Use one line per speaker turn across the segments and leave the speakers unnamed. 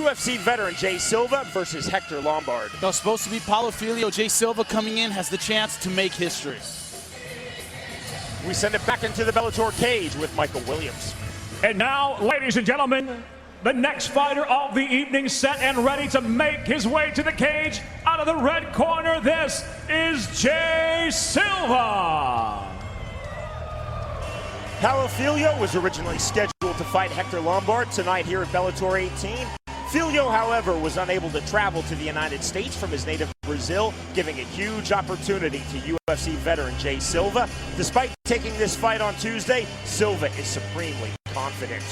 UFC veteran Jay Silva versus Hector Lombard.
No, supposed to be Paulo Filho. Jay Silva coming in has the chance to make history.
We send it back into the Bellator cage with Michael Williams.
And now, ladies and gentlemen, the next fighter of the evening, set and ready to make his way to the cage. Out of the red corner, this is Jay Silva.
Paulo Filho was originally scheduled to fight Hector Lombard tonight here at Bellator 18. Filho, however, was unable to travel to the United States from his native Brazil, giving a huge opportunity to UFC veteran Jay Silva. Despite taking this fight on Tuesday, Silva is supremely confident.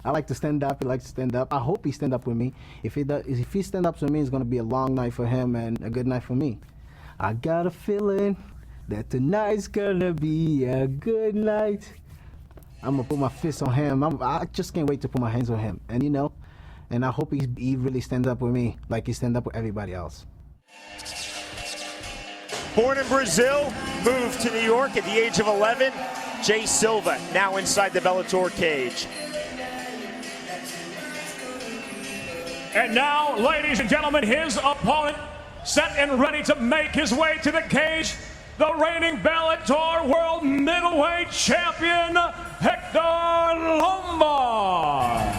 I like to stand up. He likes to stand up. I hope he stand up with me. If he stand up with me, it's going to be a long night for him and a good night for me. I got a feeling that tonight's going to be a good night. I'm going to put my fist on him. I just can't wait to put my hands on him. And, you know, and I hope he really stands up with me like he stand up with everybody else.
Born in Brazil, moved to New York at the age of 11, Jay Silva now inside the Bellator cage.
And now, ladies and gentlemen, his opponent, set and ready to make his way to the cage, the reigning Bellator World Middleweight Champion, Hector Lombard.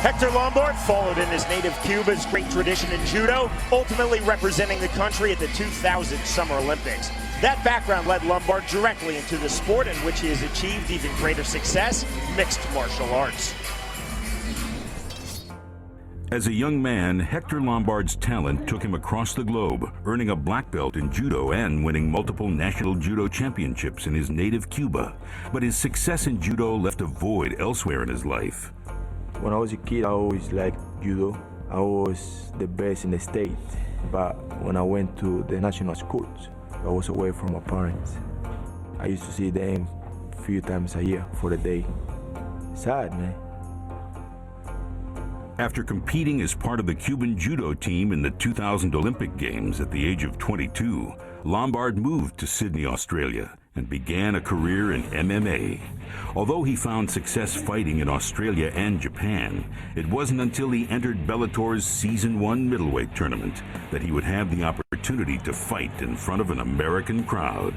Hector Lombard followed in his native Cuba's great tradition in judo, ultimately representing the country at the 2000 Summer Olympics. That background led Lombard directly into the sport in which he has achieved even greater success, mixed martial arts.
As a young man, Hector Lombard's talent took him across the globe, earning a black belt in judo and winning multiple national judo championships in his native Cuba. But his success in judo left a void elsewhere in his life.
When I was a kid, I always liked judo. I was the best in the state. But when I went to the national schools, I was away from my parents. I used to see them a few times a year for the day. Sad, man.
After competing as part of the Cuban judo team in the 2000 Olympic Games at the age of 22, Lombard moved to Sydney, Australia, and began a career in MMA. Although he found success fighting in Australia and Japan, it wasn't until he entered Bellator's Season 1 middleweight tournament that he would have the opportunity to fight in front of an American crowd.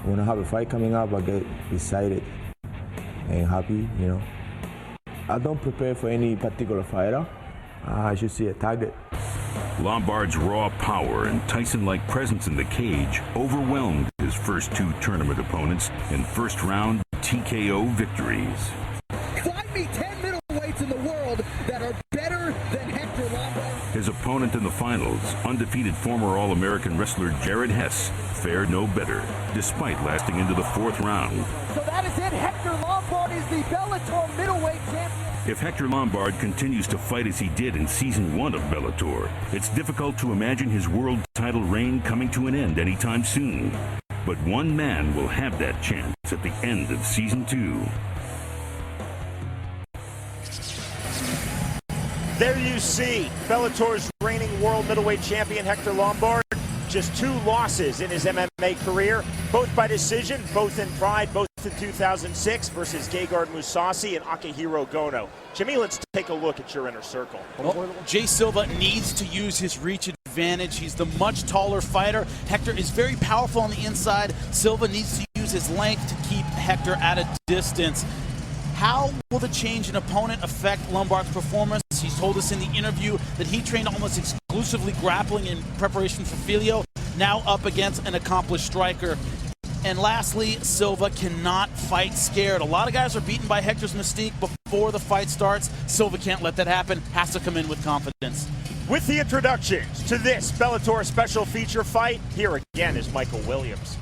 When I have a fight coming up, I get excited and happy, you know. I don't prepare for any particular fighter. I just see a target.
Lombard's raw power and Tyson-like presence in the cage overwhelmed his first two tournament opponents in first-round TKO victories.
Find me 10 middleweights in the world that are better than Hector Lombard.
His opponent in the finals, undefeated former All-American wrestler Jared Hess, fared no better, despite lasting into the fourth round.
So that is it. Hector Lombard is the Bellator middleweight champion.
If Hector Lombard continues to fight as he did in Season 1 of Bellator, it's difficult to imagine his world title reign coming to an end anytime soon. But one man will have that chance at the end of Season 2.
There you see Bellator's reigning world middleweight champion Hector Lombard. Just 2 losses in his MMA career, both by decision, both in Pride, both in 2006 versus Gegard Mousasi and Akihiro Gono. Jimmy, let's take a look at your inner circle.
Well, Jay Silva needs to use his reach advantage. He's the much taller fighter. Hector is very powerful on the inside. Silva needs to use his length to keep Hector at a distance. How will the change in opponent affect Lombard's performance? He's told us in the interview that he trained almost exclusively grappling in preparation for Filho, now up against an accomplished striker. And lastly, Silva cannot fight scared. A lot of guys are beaten by Hector's mystique before the fight starts. Silva can't let that happen, has to come in with confidence.
With the introductions to this Bellator special feature fight, here again is Michael Williams.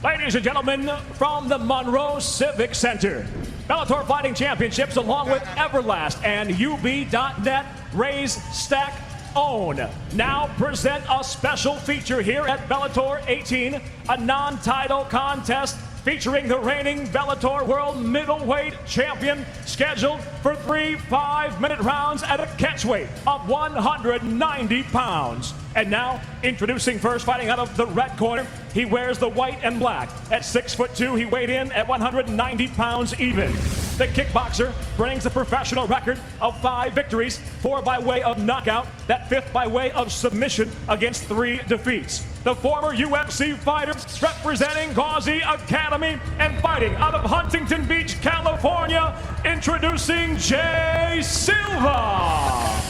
Ladies and gentlemen, from the Monroe Civic Center, Bellator Fighting Championships, along with Everlast and UB.net, Raise, Stack, Own, now present a special feature here at Bellator 18, a non-title contest featuring the reigning Bellator World Middleweight Champion, scheduled for 3 5-minute rounds at a catchweight of 190 pounds. And now, introducing first, fighting out of the red corner, he wears the white and black. At 6'2", he weighed in at 190 pounds even. The kickboxer brings a professional record of 5 victories, 4 by way of knockout, that 5th by way of submission against 3 defeats. The former UFC fighter representing Gauzy Academy and fighting out of Huntington Beach, California, introducing Jay Silva.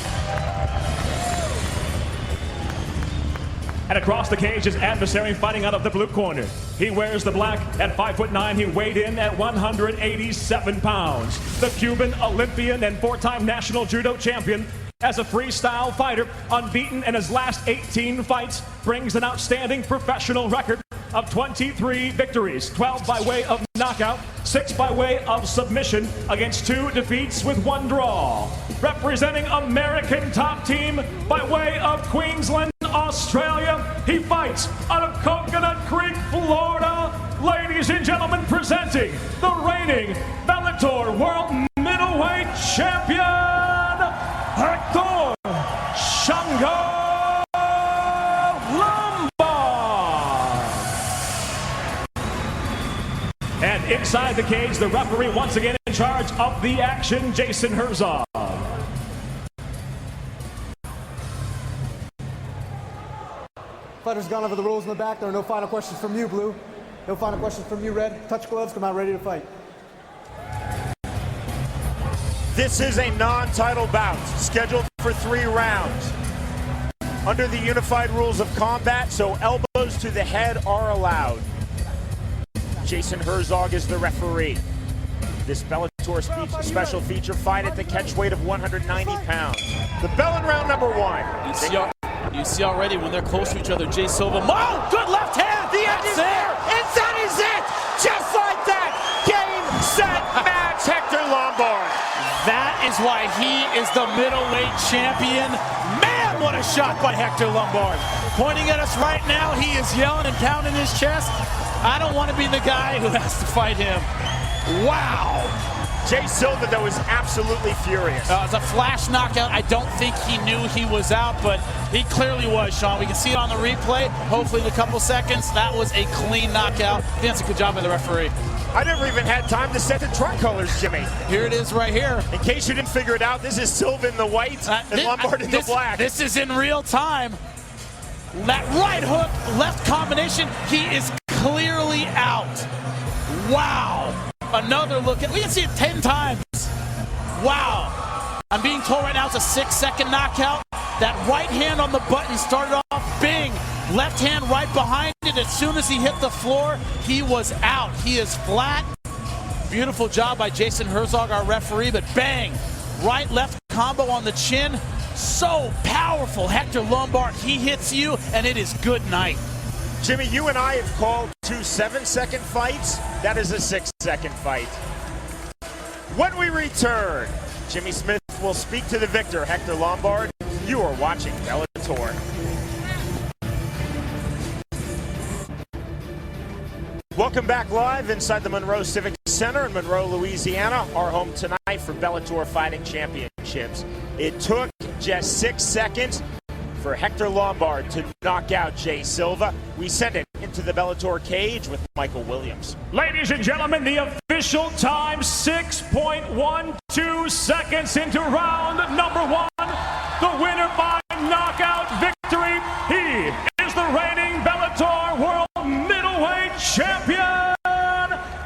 And across the cage, his adversary fighting out of the blue corner. He wears the black. At 5'9", he weighed in at 187 pounds. The Cuban Olympian and 4-time national judo champion. As a freestyle fighter, unbeaten in his last 18 fights, brings an outstanding professional record of 23 victories, 12 by way of knockout, 6 by way of submission against 2 defeats with 1 draw. Representing American top team by way of Queensland, Australia, he fights out of Coconut Creek, Florida. Ladies and gentlemen, presenting the reigning Bellator World Middleweight Champion, Hector Shango Lombard. And inside the cage, the referee once again in charge of the action, Jason Herzog.
Fighter's gone over the rules in the back. There are no final questions from you, Blue. No final questions from you, Red. Touch gloves, come out ready to fight.
This is a non-title bout scheduled for 3 rounds. Under the unified rules of combat, so elbows to the head are allowed. Jason Herzog is the referee. This Bellator special feature fight at the catch weight of 190 pounds. The bell in round number 1.
You see already when they're close to each other, Jay Silva. Oh, good left hand!
The end is there! And that is it! Just like that! Game, set, match, Hector Lombard.
That is why he is the middleweight champion. Man, what a shot by Hector Lombard. Pointing at us right now, he is yelling and pounding his chest. I don't want to be the guy who has to fight him. Wow.
Jay Silva, though, is absolutely furious.
It was a flash knockout. I don't think he knew he was out, but he clearly was, Sean. We can see it on the replay. Hopefully in a couple seconds. That was a clean knockout. I think that's a good job by the referee.
I never even had time to set the trunk colors, Jimmy.
Here it is right here.
In case you didn't figure it out, this is Silva in the white and Lombard in the black.
This is in real time. That right hook, left combination, he is clearly out. Wow. Another look at, we can see it 10 times. Wow. I'm being told right now it's a 6-second knockout. That right hand on the button started off, bing. Left hand right behind it. As soon as he hit the floor, he was out. He is flat. Beautiful job by Jason Herzog, our referee, but bang. Right left combo on the chin. So powerful. Hector Lombard, he hits you, and it is good night.
Jimmy, you and I have called 2 7-second fights. That is a 6-second fight. When we return, Jimmy Smith will speak to the victor, Hector Lombard. You are watching Bellator. Welcome back live inside the Monroe Civic Center in Monroe, Louisiana, our home tonight for Bellator Fighting Championships. It took just 6 seconds for Hector Lombard to knock out Jay Silva. We send it into the Bellator cage with Michael Williams.
Ladies and gentlemen, the official time, 6.12 seconds into round number 1. The winner by knockout victory. He is the reigning Bellator World Middleweight Champion,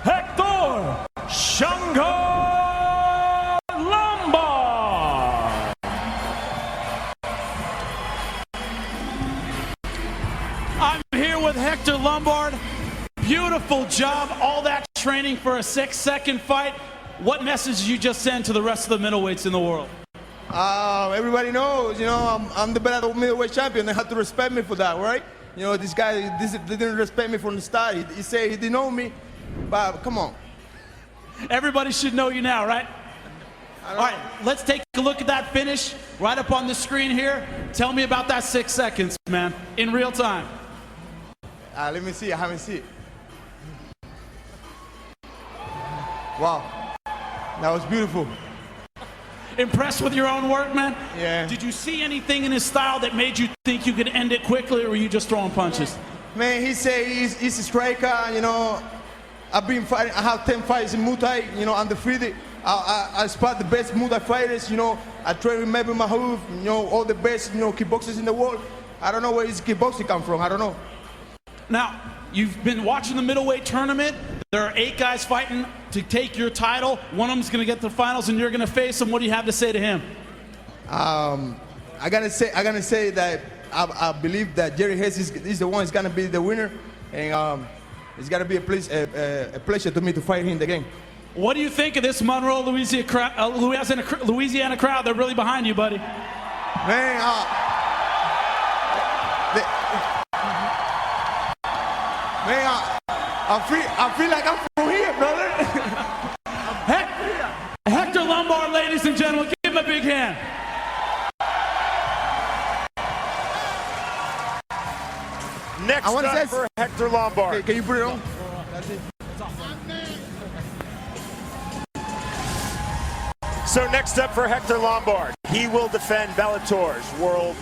Hector Shango Lombard.
I'm here with Hector Lombard. Beautiful job, all that training for a 6-second fight. What message did you just send to the rest of the middleweights in the world?
Everybody knows, I'm the Bellator middleweight champion. They have to respect me for that, right? This guy, they didn't respect me from the start. He said he didn't know me, but come on.
Everybody should know you now, right? All right, let's take a look at that finish right up on the screen here. Tell me about that 6 seconds, man, in real time.
Let me see, I haven't seen it. Wow, that was beautiful.
Impressed with your own work, man?
Yeah.
Did you see anything in his style that made you think you could end it quickly, or were you just throwing punches?
Man, he say he's a striker. You know, I've been fighting. I have 10 fights in Muay Thai. You know, undefeated. I spot the best Muay Thai fighters. You know, I train with Maybe Mahmoud. You know, all the best. You know, kickboxers in the world. I don't know where his kickboxing come from. I don't know.
Now, you've been watching the middleweight tournament. There are 8 guys fighting to take your title. One of them's going to get to the finals, and you're going to face him. What do you have to say to him?
I gotta say that I believe that Jerry Hayes is the one who's gonna be the winner, and it's gonna be a pleasure to me to fight him in the game.
What do you think of this Monroe, Louisiana crowd? They're really behind you, buddy.
Man, I feel like I'm from here, brother.
Hector Lombard, ladies and gentlemen, give him a big hand.
Next up for Hector Lombard.
Okay, can you put it on? That's it.
So next up for Hector Lombard, he will defend Bellator's World